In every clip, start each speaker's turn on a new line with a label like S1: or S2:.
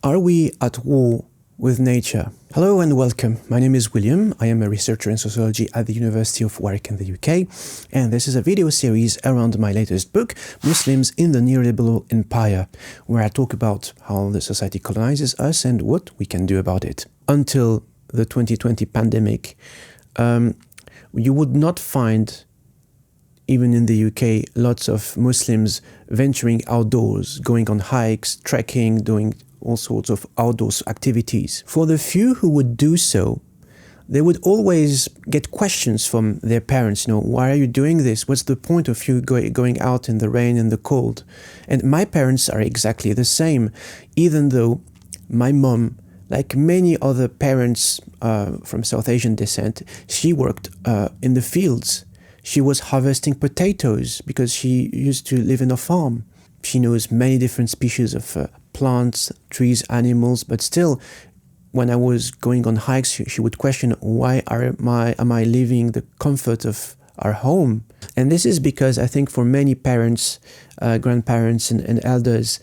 S1: Are we at war with nature? Hello and welcome. My name is William. I am a researcher in sociology at the University of Warwick in the UK, and this is a video series around my latest book, Muslims in the Neoliberal Empire, where I talk about how the society colonizes us and what we can do about it. Until the 2020 pandemic, you would not find, even in the UK, lots of Muslims venturing outdoors, going on hikes, trekking, doing all sorts of outdoors activities. For the few who would do so, they would always get questions from their parents, why are you doing this? What's the point of you going out in the rain and the cold? And my parents are exactly the same, even though my mom, like many other parents from South Asian descent, she worked in the fields. She was harvesting potatoes because she used to live in a farm. She knows many different species of plants, trees, animals, but still, when I was going on hikes, she would question, why am I leaving the comfort of our home? And this is because I think for many parents, grandparents and elders,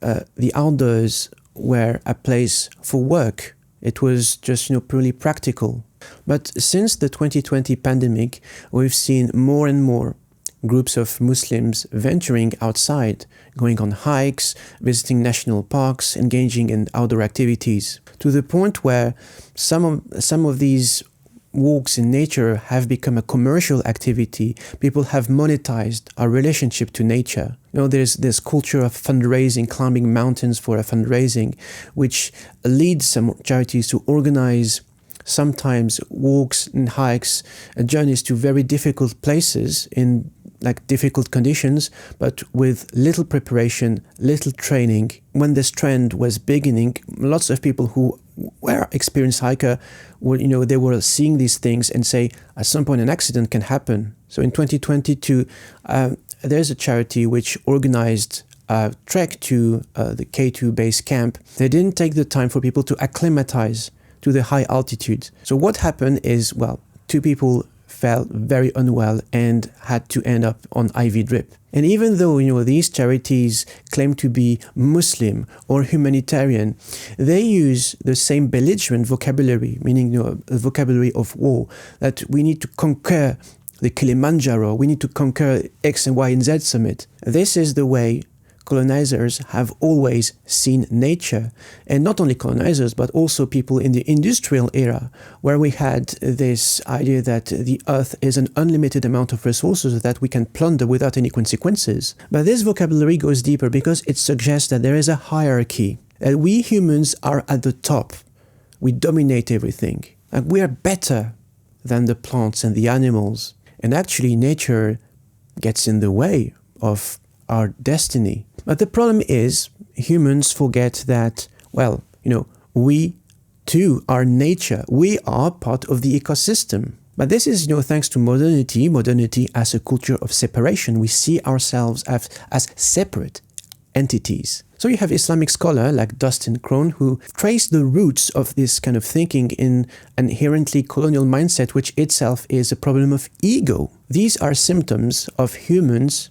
S1: the outdoors were a place for work. It was just purely practical. But since the 2020 pandemic, we've seen more and more groups of Muslims venturing outside, going on hikes, visiting national parks, engaging in outdoor activities, to the point where some of these walks in nature have become a commercial activity. People have monetized our relationship to nature. There's this culture of fundraising, climbing mountains for a fundraising, which leads some charities to organize sometimes walks and hikes and journeys to very difficult places in difficult conditions, but with little preparation, little training. When this trend was beginning, lots of people who were experienced hiker they were seeing these things and say, at some point an accident can happen. So in 2022, there's a charity which organized a trek to the K2 base camp. They didn't take the time for people to acclimatize to the high altitude. So what happened is, two people fell very unwell and had to end up on IV drip. And even though these charities claim to be Muslim or humanitarian, they use the same belligerent vocabulary, meaning a vocabulary of war, that we need to conquer the Kilimanjaro, we need to conquer X and Y and Z summit. This is the way colonizers have always seen nature, and not only colonizers but also people in the industrial era, where we had this idea that the earth is an unlimited amount of resources that we can plunder without any consequences. But this vocabulary goes deeper because it suggests that there is a hierarchy, that we humans are at the top, we dominate everything, and we are better than the plants and the animals, and actually nature gets in the way of our destiny. But the problem is, humans forget that, we too are nature. We are part of the ecosystem. But this is, thanks to modernity as a culture of separation. We see ourselves as separate entities. So you have Islamic scholars like Dustin, Craun, who trace the roots of this kind of thinking in an inherently colonial mindset, which itself is a problem of ego. These are symptoms of humans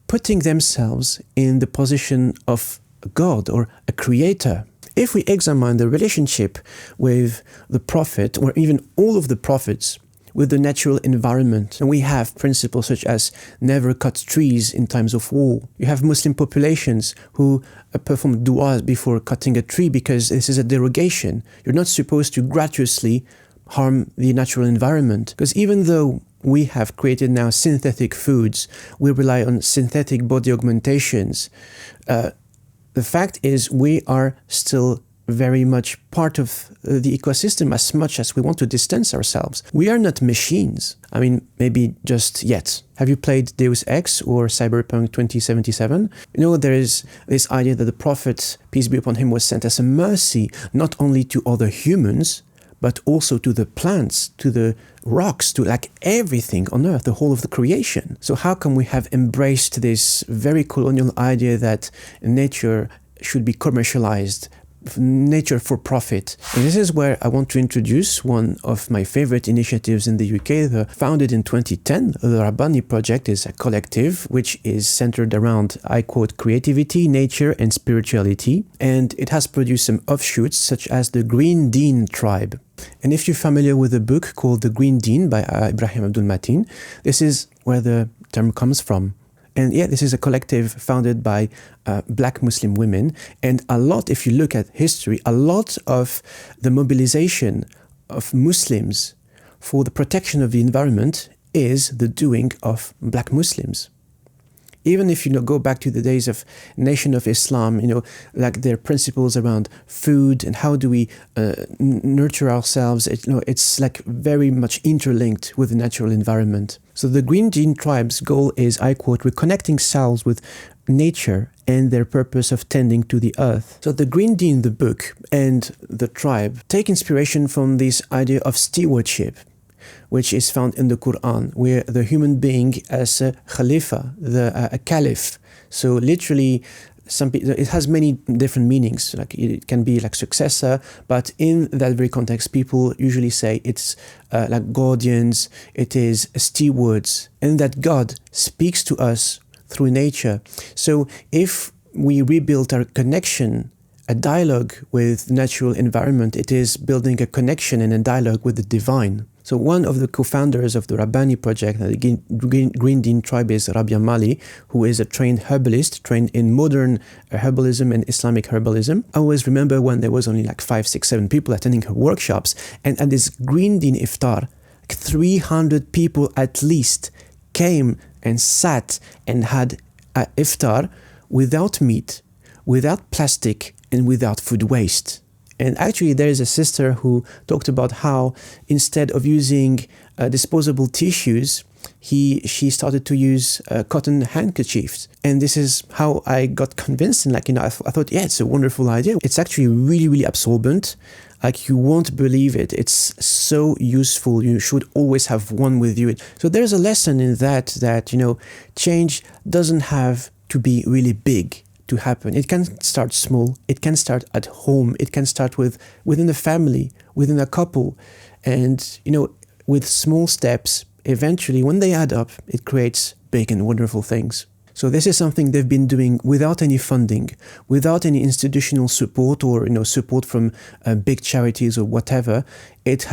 S1: putting themselves in the position of a god or a creator. If we examine the relationship with the prophet, or even all of the prophets, with the natural environment, and we have principles such as never cut trees in times of war. You have Muslim populations who perform du'as before cutting a tree because this is a derogation. You're not supposed to gratuitously harm the natural environment, because even though we have created now synthetic foods, we rely on synthetic body augmentations. The fact is we are still very much part of the ecosystem as much as we want to distance ourselves. We are not machines. Maybe just yet. Have you played Deus Ex or Cyberpunk 2077? There is this idea that the Prophet, peace be upon him, was sent as a mercy, not only to other humans, but also to the plants, to the rocks, to everything on earth, the whole of the creation. So how come we have embraced this very colonial idea that nature should be commercialized, nature for profit. And this is where I want to introduce one of my favorite initiatives in the UK. Founded in 2010, the Rabbani Project is a collective which is centered around, I quote, creativity, nature and spirituality. And it has produced some offshoots such as the Green Deen tribe. And if you're familiar with a book called The Green Deen by Ibrahim Abdul-Matin, this is where the term comes from. And yeah, this is a collective founded by black Muslim women. And a lot, if you look at history, a lot of the mobilization of Muslims for the protection of the environment is the doing of black Muslims. Even if you go back to the days of Nation of Islam, like their principles around food and how do we nurture ourselves, it's like very much interlinked with the natural environment. So the Green Deen tribe's goal is, I quote, reconnecting selves with nature and their purpose of tending to the earth. So the Green Deen, the book, and the tribe take inspiration from this idea of stewardship, which is found in the Quran, where the human being as a khalifa, a caliph. So literally, it has many different meanings. Like it can be like successor, but in that very context, people usually say it's like guardians, it is stewards, and that God speaks to us through nature. So if we rebuild our connection, a dialogue with the natural environment, it is building a connection and a dialogue with the divine. So one of the co-founders of the Rabbani Project, the Green Deen tribe, is Rabia Mali, who is a trained herbalist, trained in modern herbalism and Islamic herbalism. I always remember when there was only like 5, 6, 7 people attending her workshops, and at this Green Deen iftar, 300 people at least came and sat and had an iftar without meat, without plastic, and without food waste. And actually, there is a sister who talked about how instead of using disposable tissues, she started to use cotton handkerchiefs. And this is how I got convinced. And I thought, yeah, it's a wonderful idea. It's actually really, really absorbent. Like you won't believe it. It's so useful. You should always have one with you. So there's a lesson in that change doesn't have to be really big to happen. It can start small. It can start at home. It can start within a family, within a couple. And, with small steps, eventually when they add up, it creates big and wonderful things. So this is something they've been doing without any funding, without any institutional support or support from big charities or whatever. It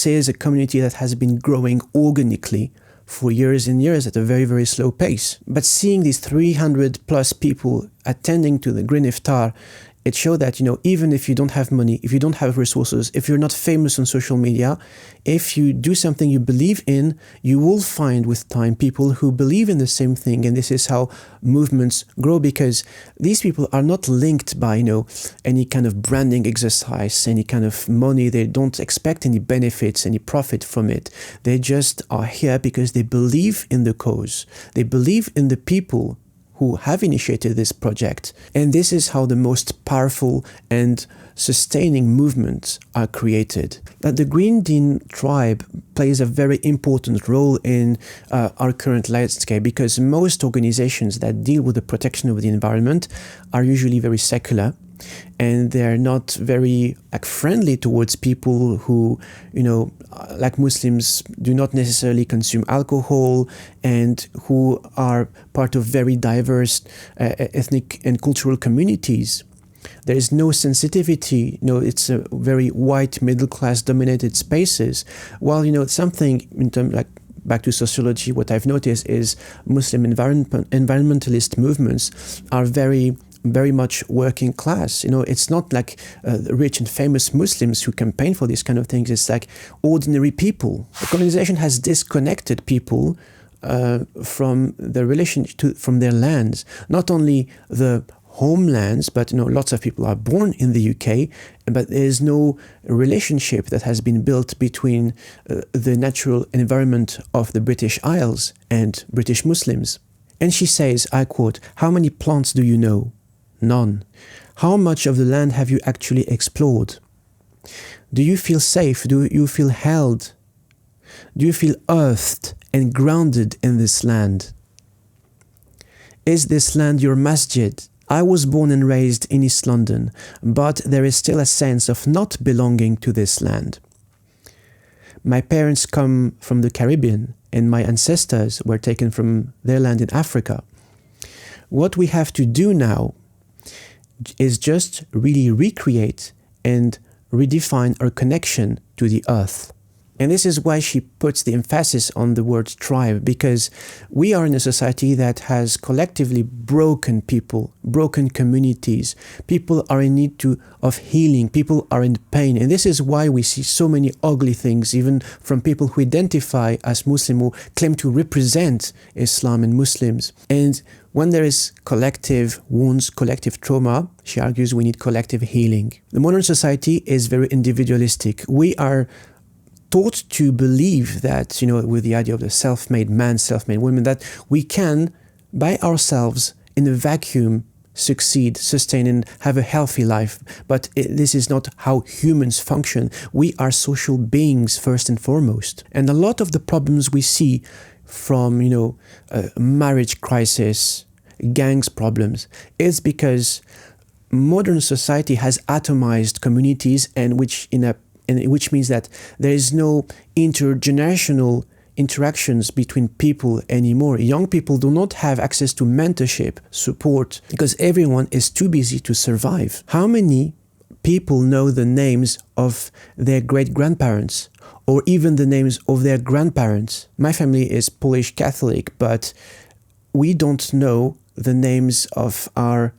S1: is a community that has been growing organically for years and years at a very, very slow pace. But seeing these 300 plus people attending to the Green Iftar, it showed that, even if you don't have money, if you don't have resources, if you're not famous on social media, if you do something you believe in, you will find with time people who believe in the same thing. And this is how movements grow, because these people are not linked by, any kind of branding exercise, any kind of money. They don't expect any benefits, any profit from it. They just are here because they believe in the cause. They believe in the people who have initiated this project. And this is how the most powerful and sustaining movements are created. That the Green Deen tribe plays a very important role in our current landscape, because most organizations that deal with the protection of the environment are usually very secular, and they're not very friendly towards people who, like Muslims, do not necessarily consume alcohol and who are part of very diverse ethnic and cultural communities. There is no sensitivity, it's a very white, middle-class dominated spaces. While, something in terms back to sociology, what I've noticed is Muslim environmentalist movements are very much working class. It's not like rich and famous Muslims who campaign for these kind of things. It's like ordinary people. Decolonization has disconnected people from their from their lands. Not only the homelands, but lots of people are born in the UK, but there is no relationship that has been built between the natural environment of the British Isles and British Muslims. And she says, I quote, "How many plants do you know? None. How much of the land have you actually explored? Do you feel safe? Do you feel held? Do you feel earthed and grounded in this land? Is this land your masjid? I was born and raised in East London, but there is still a sense of not belonging to this land. My parents come from the Caribbean, and my ancestors were taken from their land in Africa. What we have to do now is just really recreate and redefine our connection to the earth. And this is why she puts the emphasis on the word tribe, because we are in a society that has collectively broken people, broken communities. People are in need of healing, people are in pain. And this is why we see so many ugly things, even from people who identify as Muslim or claim to represent Islam and Muslims. And when there is collective wounds, collective trauma, she argues we need collective healing. The modern society is very individualistic. We are taught to believe that, with the idea of the self-made man, self-made woman, that we can, by ourselves, in a vacuum, succeed, sustain, and have a healthy life. But this is not how humans function. We are social beings, first and foremost. And a lot of the problems we see from, marriage crisis, gangs problems, is because modern society has atomized communities, and which means that there is no intergenerational interactions between people anymore. Young people do not have access to mentorship, support, because everyone is too busy to survive. How many people know the names of their great-grandparents, or even the names of their grandparents? My family is Polish Catholic, but we don't know the names of our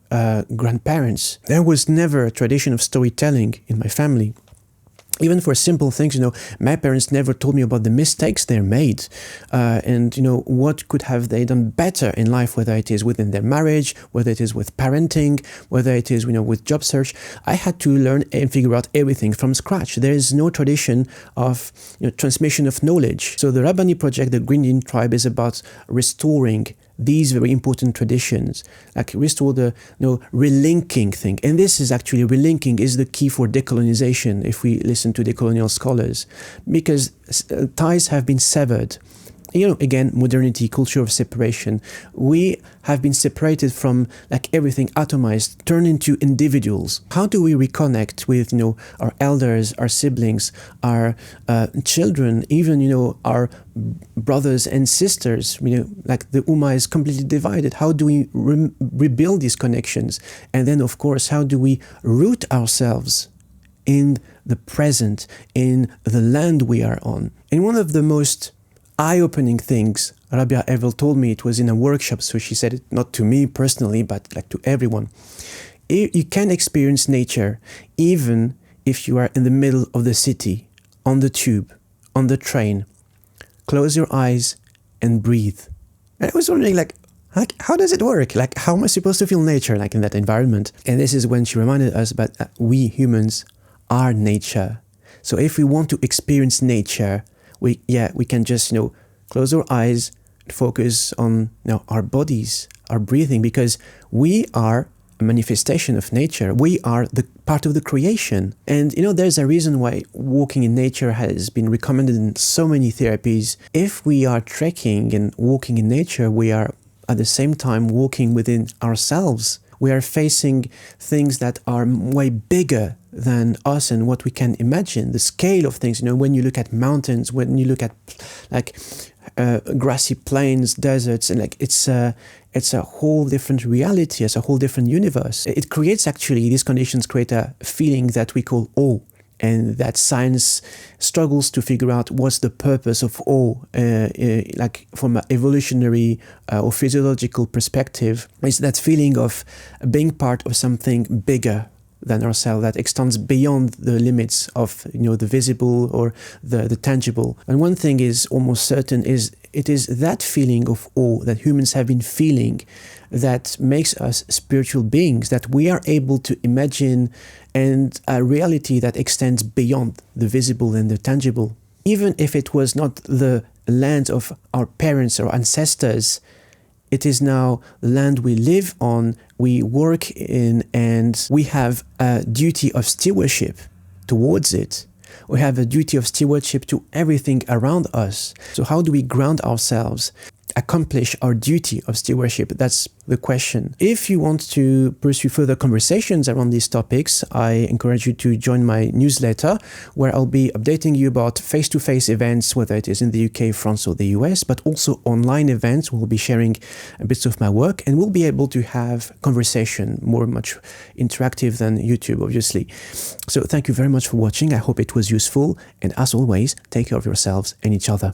S1: grandparents. There was never a tradition of storytelling in my family. Even for simple things, my parents never told me about the mistakes they made, and what could have they done better in life, whether it is within their marriage, whether it is with parenting, whether it is with job search. I had to learn and figure out everything from scratch. There is no tradition of transmission of knowledge. So the Rabbani Project, the Green tribe, is about restoring these very important traditions, like restore the relinking thing. And this is actually, relinking is the key for decolonization, if we listen to decolonial scholars, because ties have been severed. Again, modernity, culture of separation. We have been separated from everything, atomized, turned into individuals. How do we reconnect with, our elders, our siblings, our children, even, our brothers and sisters? The Ummah is completely divided. How do we rebuild these connections? And then, of course, how do we root ourselves in the present, in the land we are on? And one of the most eye-opening things Rabia ever told me, it was in a workshop, so she said it not to me personally, but to everyone. You can experience nature even if you are in the middle of the city, on the tube, on the train. Close your eyes and breathe. And I was wondering, how does it work? How am I supposed to feel nature, in that environment? And this is when she reminded us that we humans are nature. So if we want to experience nature, we can just, close our eyes, focus on our bodies, our breathing, because we are a manifestation of nature. We are the part of the creation. And, there's a reason why walking in nature has been recommended in so many therapies. If we are trekking and walking in nature, we are at the same time walking within ourselves. We are facing things that are way bigger than us and what we can imagine. The scale of things, when you look at mountains, when you look at grassy plains, deserts, and it's a whole different reality, it's a whole different universe. It creates, actually, these conditions create a feeling that we call awe, and that science struggles to figure out what's the purpose of awe, from an evolutionary or physiological perspective. It's that feeling of being part of something bigger than ourselves, that extends beyond the limits of the visible or the tangible. And one thing is almost certain, is it is that feeling of awe that humans have been feeling that makes us spiritual beings, that we are able to imagine and a reality that extends beyond the visible and the tangible. Even if it was not the land of our parents or ancestors, it is now the land we live on, we work in, and we have a duty of stewardship towards it. We have a duty of stewardship to everything around us. So how do we ground ourselves? accomplish our duty of stewardship? That's the question. If you want to pursue further conversations around these topics, I encourage you to join my newsletter, where I'll be updating you about face-to-face events, whether it is in the UK, France, or the US, but also online events. We'll be sharing bits of my work, and we'll be able to have conversation, much interactive than YouTube, obviously. So thank you very much for watching. I hope it was useful, and as always, take care of yourselves and each other.